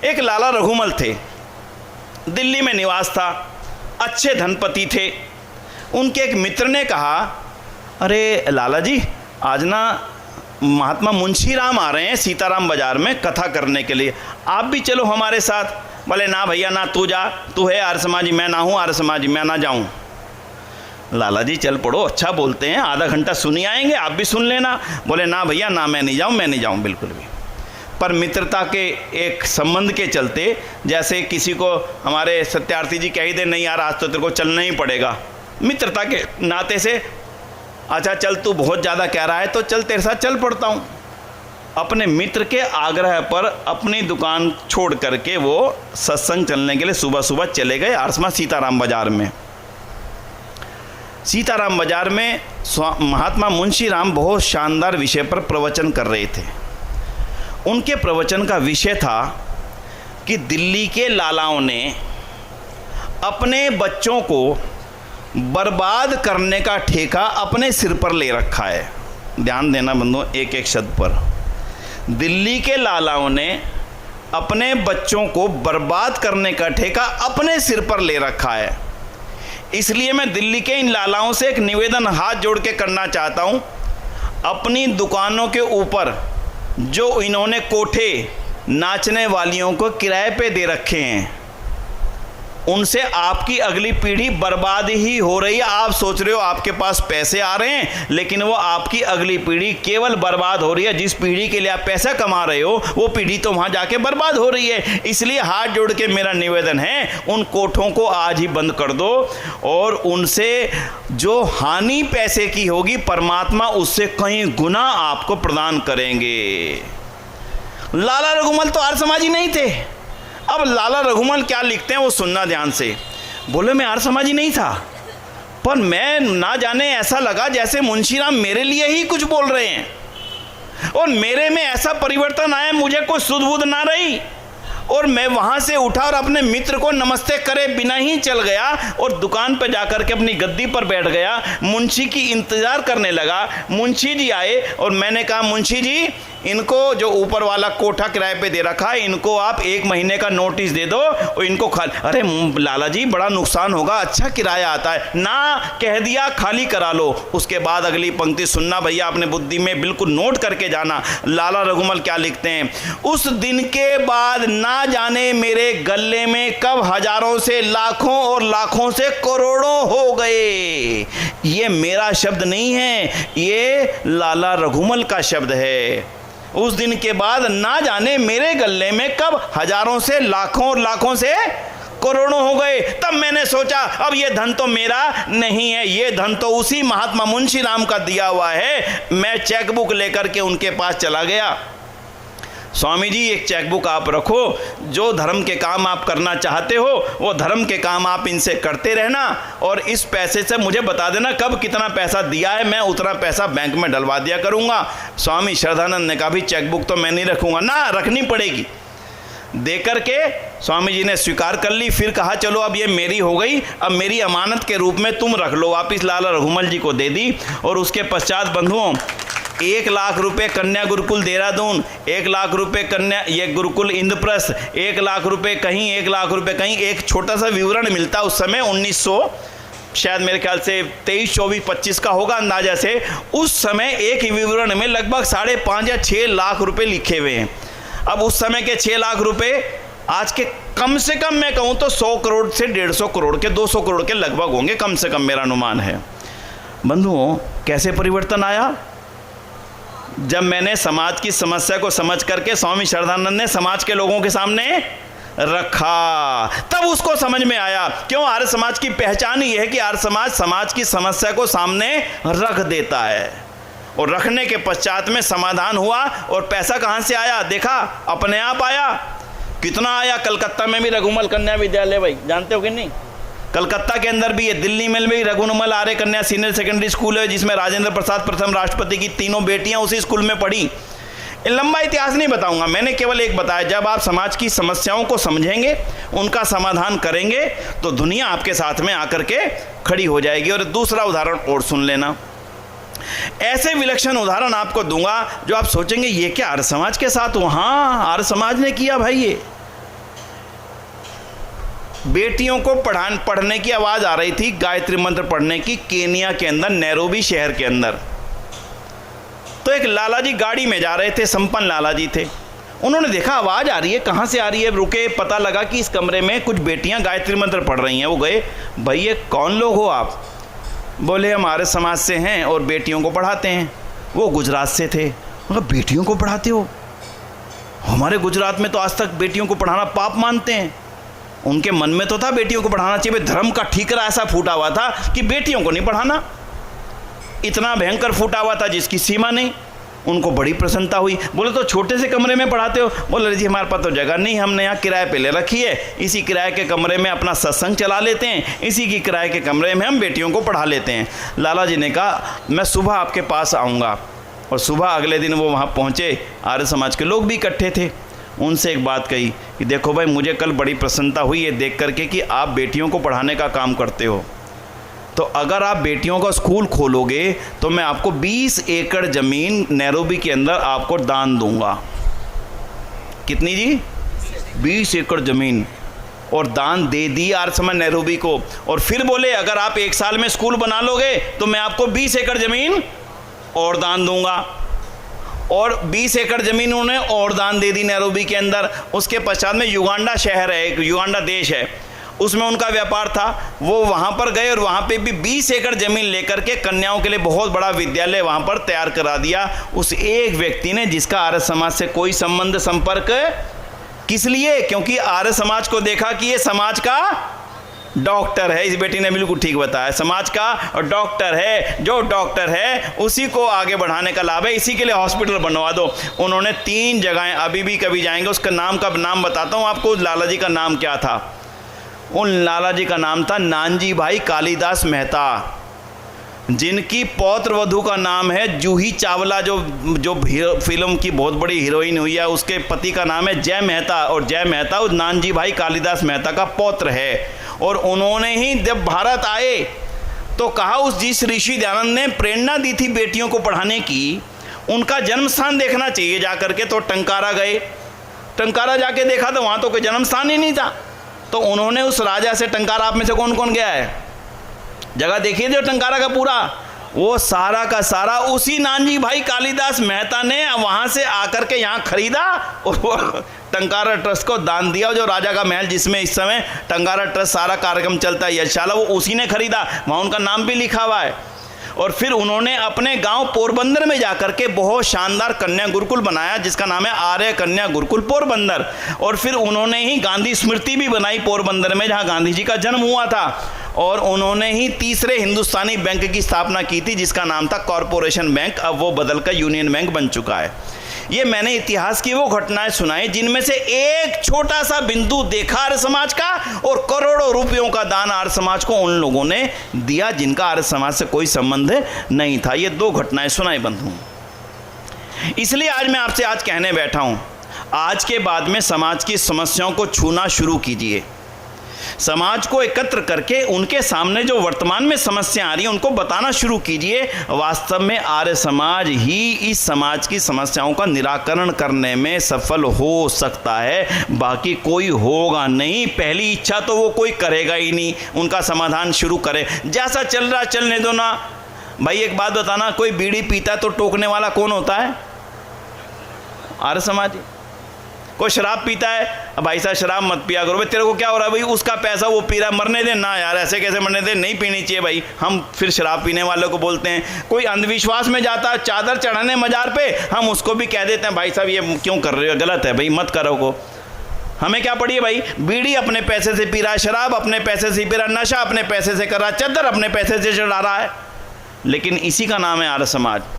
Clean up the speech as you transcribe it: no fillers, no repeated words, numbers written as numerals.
एक लाला रघुमल थे, दिल्ली में निवास था, अच्छे धनपति थे। उनके एक मित्र ने कहा, अरे लाला जी, आज ना महात्मा मुंशी राम आ रहे हैं सीताराम बाजार में कथा करने के लिए, आप भी चलो हमारे साथ। बोले ना भैया ना, तू जा, तू है आर्य समाजी, मैं ना हूँ आर्य समाजी, मैं ना जाऊँ। लाला जी चल पड़ो, अच्छा बोलते हैं, आधा घंटा सुनी आएंगे, आप भी सुन लेना। बोले ना भैया ना, मैं नहीं जाऊँ बिल्कुल भी। पर मित्रता के एक संबंध के चलते, जैसे किसी को हमारे सत्यार्थी जी कह ही दे, नहीं यार आज तो तेरे को चलना ही पड़ेगा, मित्रता के नाते से अच्छा चल, तू बहुत ज़्यादा कह रहा है तो चल तेरे साथ चल पड़ता हूँ। अपने मित्र के आग्रह पर अपनी दुकान छोड़ करके वो सत्संग चलने के लिए सुबह सुबह चले गए आरसमा सीताराम बाजार में। सीताराम बाजार में महात्मा मुंशी राम बहुत शानदार विषय पर प्रवचन कर रहे थे। उनके प्रवचन का विषय था कि दिल्ली के लालाओं ने अपने बच्चों को बर्बाद करने का ठेका अपने सिर पर ले रखा है। ध्यान देना बंधुओं एक एक शब्द पर। दिल्ली के लालाओं ने अपने बच्चों को बर्बाद करने का ठेका अपने सिर पर ले रखा है। इसलिए मैं दिल्ली के इन लालाओं से एक निवेदन हाथ जोड़ के करना चाहता हूँ, अपनी दुकानों के ऊपर जो इन्होंने कोठे नाचने वालियों को किराए पे दे रखे हैं, उनसे आपकी अगली पीढ़ी बर्बाद ही हो रही है। आप सोच रहे हो आपके पास पैसे आ रहे हैं, लेकिन वो आपकी अगली पीढ़ी केवल बर्बाद हो रही है। जिस पीढ़ी के लिए आप पैसा कमा रहे हो वो पीढ़ी तो वहाँ जाके बर्बाद हो रही है। इसलिए हाथ जोड़ के मेरा निवेदन है, उन कोठों को आज ही बंद कर दो और उनसे जो हानि पैसे की होगी परमात्मा उससे कहीं गुना आपको प्रदान करेंगे। लाला रघुमल तो आर्य समाजी नहीं थे। अब लाला रघुमल क्या लिखते हैं वो सुनना ध्यान से। बोले मैं आर्य समाजी नहीं था, पर मैं ना जाने ऐसा लगा जैसे मुंशी राम मेरे लिए ही कुछ बोल रहे हैं और मेरे में ऐसा परिवर्तन आया, मुझे कोई सुध बुध ना रही और मैं वहाँ से उठा और अपने मित्र को नमस्ते करे बिना ही चल गया और दुकान पर जाकर के अपनी गद्दी पर बैठ गया। मुंशी की इंतज़ार करने लगा। मुंशी जी आए और मैंने कहा, मुंशी जी इनको जो ऊपर वाला कोठा किराए पे दे रखा है, इनको आप 1 महीने का नोटिस दे दो और इनको खाली। अरे लाला जी बड़ा नुकसान होगा, अच्छा किराया आता है ना, कह दिया खाली करा लो। उसके बाद अगली पंक्ति सुनना भैया, अपने बुद्धि में बिल्कुल नोट करके जाना। लाला रघुमल क्या लिखते हैं, उस दिन के बाद ना जाने मेरे गले में कब हजारों से लाखों और लाखों से करोड़ों हो गए। ये मेरा शब्द नहीं है, ये लाला रघुमल का शब्द है। उस दिन के बाद ना जाने मेरे गले में कब हजारों से लाखों और लाखों से करोड़ों हो गए। तब मैंने सोचा अब ये धन तो मेरा नहीं है, ये धन तो उसी महात्मा मुंशी राम का दिया हुआ है। मैं चेकबुक लेकर के उनके पास चला गया। स्वामी जी एक चेकबुक आप रखो, जो धर्म के काम आप करना चाहते हो वो धर्म के काम आप इनसे करते रहना और इस पैसे से मुझे बता देना कब कितना पैसा दिया है, मैं उतना पैसा बैंक में डलवा दिया करूँगा। स्वामी श्रद्धानंद ने कहा भी चेकबुक तो मैं नहीं रखूँगा। ना, रखनी पड़ेगी। देकर के स्वामी जी ने स्वीकार कर ली। फिर कहा चलो अब ये मेरी हो गई, अब मेरी अमानत के रूप में तुम रख लो। वापिस लाला रघुमल जी को दे दी और उसके पश्चात बंधुओं 1 लाख रुपए कन्या गुरुकुल देहरादून, 1 लाख रुपए कन्या ये गुरुकुल इंद्रप्रस्थ, 1 लाख रुपए कहीं, 1 लाख रुपए कहीं। एक छोटा सा विवरण मिलता उस समय 1900 शायद मेरे ख्याल से 23, 24, 25 का होगा अंदाजा से। उस समय एक ही विवरण में लगभग 5.5 या 6 लाख रुपए लिखे हुए हैं। अब उस समय के 6 लाख रुपए आज के कम से कम मैं कहूँ तो 100 करोड़ से 150 करोड़ के 200 करोड़ के लगभग होंगे, कम से कम मेरा अनुमान है। बंधुओं कैसे परिवर्तन आया, जब मैंने समाज की समस्या को समझ करके स्वामी श्रद्धानंद ने समाज के लोगों के सामने रखा, तब उसको समझ में आया। क्यों, आर्य समाज की पहचान ही है कि आर्य समाज समाज की समस्या को सामने रख देता है और रखने के पश्चात में समाधान हुआ। और पैसा कहाँ से आया, देखा अपने आप आया। कितना आया, कलकत्ता में भी रघुमल कन्या विद्यालय, भाई जानते हो कि नहीं, कलकत्ता के अंदर भी है, दिल्ली में भी रघुमल आर्य कन्या सीनियर सेकेंडरी स्कूल है जिसमें राजेंद्र प्रसाद प्रथम राष्ट्रपति की 3 बेटियां उसी स्कूल में पढ़ी। लंबा इतिहास नहीं बताऊंगा, मैंने केवल एक बताया, जब आप समाज की समस्याओं को समझेंगे, उनका समाधान करेंगे तो दुनिया आपके साथ में आकर के खड़ी हो जाएगी। और दूसरा उदाहरण और सुन लेना, ऐसे विलक्षण उदाहरण आपको दूंगा जो आप सोचेंगे ये क्या आर्य समाज के साथ, वहाँ आर्य समाज ने किया भाई ये। बेटियों को पढ़ने की आवाज़ आ रही थी, गायत्री मंत्र पढ़ने की, केनिया के अंदर, नैरोबी शहर के अंदर। तो एक लाला जी गाड़ी में जा रहे थे, संपन्न लाला जी थे। उन्होंने देखा आवाज़ आ रही है, कहाँ से आ रही है, रुके, पता लगा कि इस कमरे में कुछ बेटियां गायत्री मंत्र पढ़ रही हैं। वो गए, भाई ये कौन लोग हो आप? बोले हमारे समाज से हैं और बेटियों को पढ़ाते हैं। वो गुजरात से थे। उन्होंने बेटियों को पढ़ाते हो? हमारे गुजरात में तो आज तक बेटियों को पढ़ाना पाप मानते हैं। उनके मन में तो था बेटियों को पढ़ाना चाहिए, धर्म का ठीकरा ऐसा फूटा हुआ था कि बेटियों को नहीं पढ़ाना, इतना भयंकर फूटा हुआ था जिसकी सीमा नहीं। उनको बड़ी प्रसन्नता हुई। बोले तो छोटे से कमरे में पढ़ाते हो? बोले जी हमारे पास तो जगह नहीं, हमने यहाँ किराए पे ले रखी है, इसी किराए के कमरे में अपना सत्संग चला लेते हैं, इसी की किराए के कमरे में हम बेटियों को पढ़ा लेते हैं। लाला जी ने कहा मैं सुबह आपके पास आऊँगा। और सुबह अगले दिन वो वहाँ पहुँचे, आर्य समाज के लोग भी इकट्ठे थे। उनसे एक बात कही कि देखो भाई, मुझे कल बड़ी प्रसन्नता हुई ये देख करके कि आप बेटियों को पढ़ाने का काम करते हो, तो अगर आप बेटियों का स्कूल खोलोगे तो मैं आपको 20 एकड़ ज़मीन नैरोबी के अंदर आपको दान दूंगा। कितनी जी? 20 एकड़ ज़मीन। और दान दे दी आर्य समाज नैरोबी को। और फिर बोले अगर आप 1 साल में स्कूल बना लोगे तो मैं आपको 20 एकड़ ज़मीन और दान दूंगा। और 20 एकड़ ज़मीन उन्होंने और दान दे दी नैरोबी के अंदर। उसके पश्चात में युगांडा शहर है, एक युगांडा देश है, उसमें उनका व्यापार था। वो वहाँ पर गए और वहाँ पे भी 20 एकड़ ज़मीन लेकर के कन्याओं के लिए बहुत बड़ा विद्यालय वहाँ पर तैयार करा दिया उस एक व्यक्ति ने, जिसका आर्य समाज से कोई संबंध संपर्क। किस लिए? क्योंकि आर्य समाज को देखा कि ये समाज का डॉक्टर है। इस बेटी ने बिल्कुल ठीक बताया, समाज का डॉक्टर है, जो डॉक्टर है उसी को आगे बढ़ाने का लाभ है, इसी के लिए हॉस्पिटल बनवा दो। उन्होंने 3 जगहें, अभी भी कभी जाएंगे उसका नाम बताता हूँ आपको। लाला जी का नाम क्या था? उन लाला जी का नाम था नानजी भाई कालीदास मेहता, जिनकी पौत्र वधू का नाम है जूही चावला, जो फिल्म की बहुत बड़ी हीरोइन हुई है। उसके पति का नाम है जय मेहता, और जय मेहता उस नानजी भाई कालीदास मेहता का पौत्र है। और उन्होंने ही जब भारत आए तो कहा, उस जिस ऋषि दयानंद ने प्रेरणा दी थी बेटियों को पढ़ाने की, उनका जन्म स्थान देखना चाहिए जाकर के। तो टंकारा गए, टंकारा जाके देखा तो वहाँ तो कोई जन्म स्थान ही नहीं था। तो उन्होंने उस राजा से, टंकारा आप में से कौन कौन गया है? जगह देखिए जो टंकारा का पूरा, वो सारा का सारा उसी नानजी भाई कालीदास मेहता ने वहाँ से आकर के यहाँ खरीदा और वो टंकारा ट्रस्ट को दान दिया। जो राजा का महल जिसमें इस समय टंकारा ट्रस्ट सारा कार्यक्रम चलता है यशाला, वो उसी ने खरीदा, वहाँ उनका नाम भी लिखा हुआ है। और फिर उन्होंने अपने गांव पोरबंदर में जाकर के बहुत शानदार कन्या गुरुकुल बनाया, जिसका नाम है आर्य कन्या गुरुकुल पोरबंदर। और फिर उन्होंने ही गांधी स्मृति भी बनाई पोरबंदर में, जहां गांधी जी का जन्म हुआ था। और उन्होंने ही तीसरे हिंदुस्तानी बैंक की स्थापना की थी, जिसका नाम था कॉरपोरेशन बैंक, अब वो बदलकर यूनियन बैंक बन चुका है। ये मैंने इतिहास की वो घटनाएं सुनाई जिनमें से एक छोटा सा बिंदु देखा आर्य समाज का, और करोड़ों रुपयों का दान आर्य समाज को उन लोगों ने दिया जिनका आर्य समाज से कोई संबंध नहीं था। ये 2 घटनाएं सुनाई बंधु। इसलिए आज मैं आपसे आज कहने बैठा हूं, आज के बाद में समाज की समस्याओं को छूना शुरू कीजिए। समाज को एकत्र करके उनके सामने जो वर्तमान में समस्या आ रही है उनको बताना शुरू कीजिए। वास्तव में आर्य समाज ही इस समाज की समस्याओं का निराकरण करने में सफल हो सकता है, बाकी कोई होगा नहीं। पहली इच्छा तो वो कोई करेगा ही नहीं, उनका समाधान शुरू करे। जैसा चल रहा चलने दो ना भाई। एक बात बताना, कोई बीड़ी पीता है तो टोकने वाला कौन होता है? आर्य समाज। कोई शराब पीता है, अब भाई साहब शराब मत पिया करो, भाई तेरे को क्या हो रहा है भाई, उसका पैसा वो पी रहा है, मरने दे ना यार, ऐसे कैसे मरने दे, नहीं पीनी चाहिए भाई। हम फिर शराब पीने वालों को बोलते हैं। कोई अंधविश्वास में जाता है चादर चढ़ाने मजार पे, हम उसको भी कह देते हैं भाई साहब ये क्यों कर रहे हो, गलत है भाई, मत करो को। हमें क्या पड़ी है भाई? बीड़ी अपने पैसे से पी रहा है, शराब अपने पैसे से पी रहा है, नशा अपने पैसे से कर रहा है, चादर अपने पैसे से चढ़ा रहा है, लेकिन इसी का नाम है आर्य समाज।